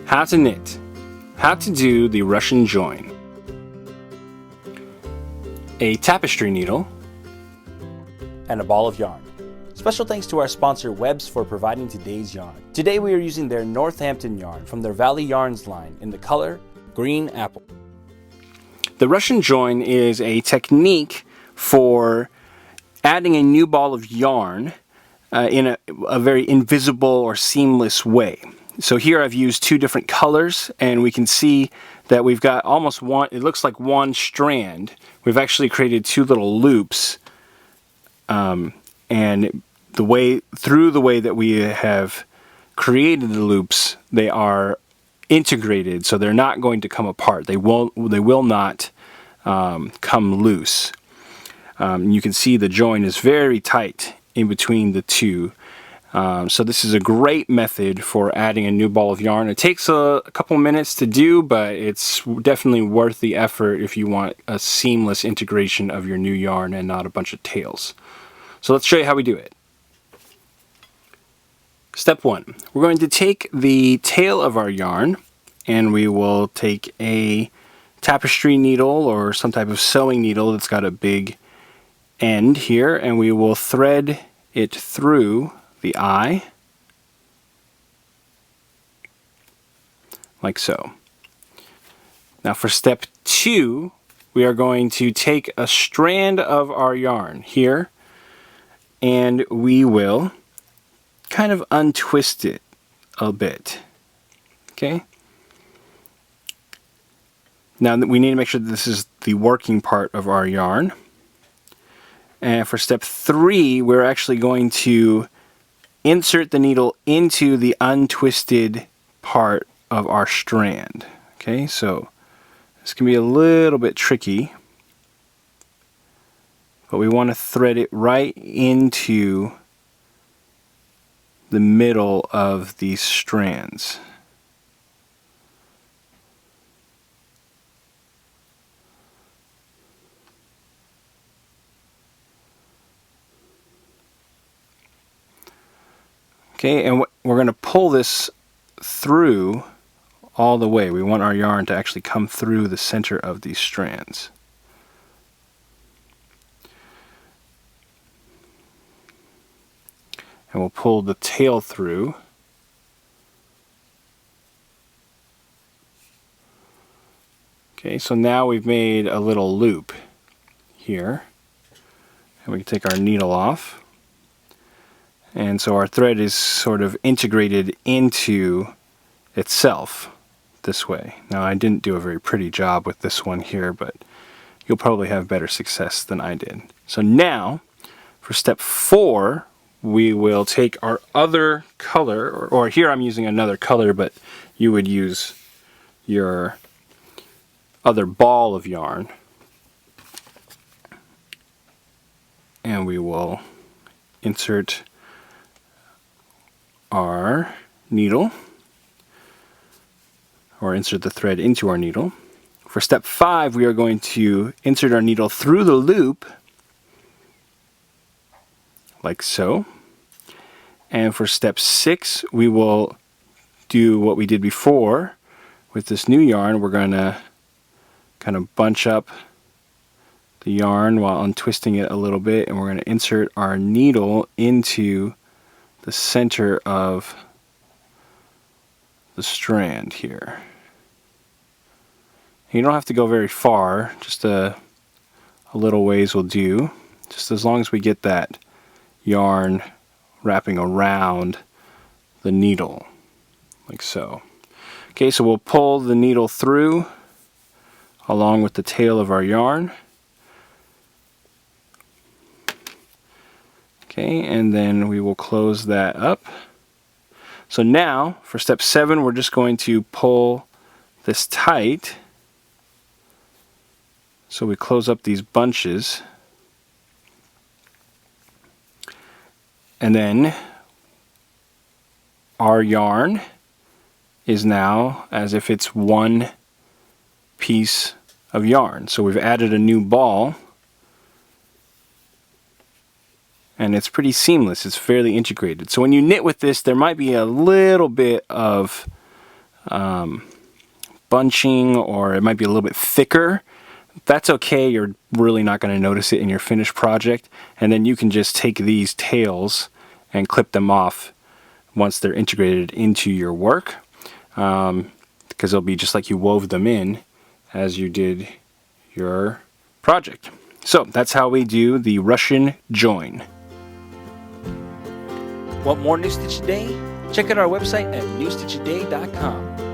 How to knit. How to do the Russian join. A tapestry needle and a ball of yarn. Special thanks to our sponsor Webs for providing today's yarn. Today we are using their Northampton yarn from their Valley Yarns line in the color Green Apple. The Russian join is a technique for adding a new ball of yarn in a very invisible or seamless way. So here I've used two different colors, and we can see that we've got almost one, it looks like one strand. We've actually created two little loops, and through the way that we have created the loops, they are integrated, so they're not going to come apart. They will not come loose. You can see the join is very tight in between the two. So this is a great method for adding a new ball of yarn. It takes a couple minutes to do, but it's definitely worth the effort if you want a seamless integration of your new yarn and not a bunch of tails. So let's show you how we do it. Step 1. We're going to take the tail of our yarn, and we will take a tapestry needle or some type of sewing needle that's got a big end here, and we will thread it through the eye, like so. Now for step 2, we are going to take a strand of our yarn here, and we will kind of untwist it a bit. Okay? Now we need to make sure that this is the working part of our yarn. And for step 3, we're actually going to insert the needle into the untwisted part of our strand. Okay, so this can be a little bit tricky, but we want to thread it right into the middle of these strands. Okay, and we're going to pull this through all the way. We want our yarn to actually come through the center of these strands. And we'll pull the tail through. Okay, so now we've made a little loop here. And we can take our needle off. And so our thread is sort of integrated into itself this way. Now I didn't do a very pretty job with this one here, but you'll probably have better success than I did. So now, for step 4, we will take our other color, or here I'm using another color, but you would use your other ball of yarn. And we will insert our needle, or insert the thread into our needle. For step 5, we are going to insert our needle through the loop, like so. And for step 6, we will do what we did before with this new yarn. We're going to kind of bunch up the yarn while untwisting it a little bit, and we're going to insert our needle into the center of the strand here. You don't have to go very far, just a little ways will do, just as long as we get that yarn wrapping around the needle, like so. Okay, so we'll pull the needle through along with the tail of our yarn. Okay, and then we will close that up. So now, for step 7, we're just going to pull this tight. So we close up these bunches. And then our yarn is now as if it's one piece of yarn. So we've added a new ball. And it's pretty seamless. It's fairly integrated. So when you knit with this, there might be a little bit of bunching, or it might be a little bit thicker. That's okay. You're really not going to notice it in your finished project. And then you can just take these tails and clip them off once they're integrated into your work, because they'll be just like you wove them in as you did your project. So that's how we do the Russian join. Want more New Stitch a Day? Check out our website at newstitchaday.com.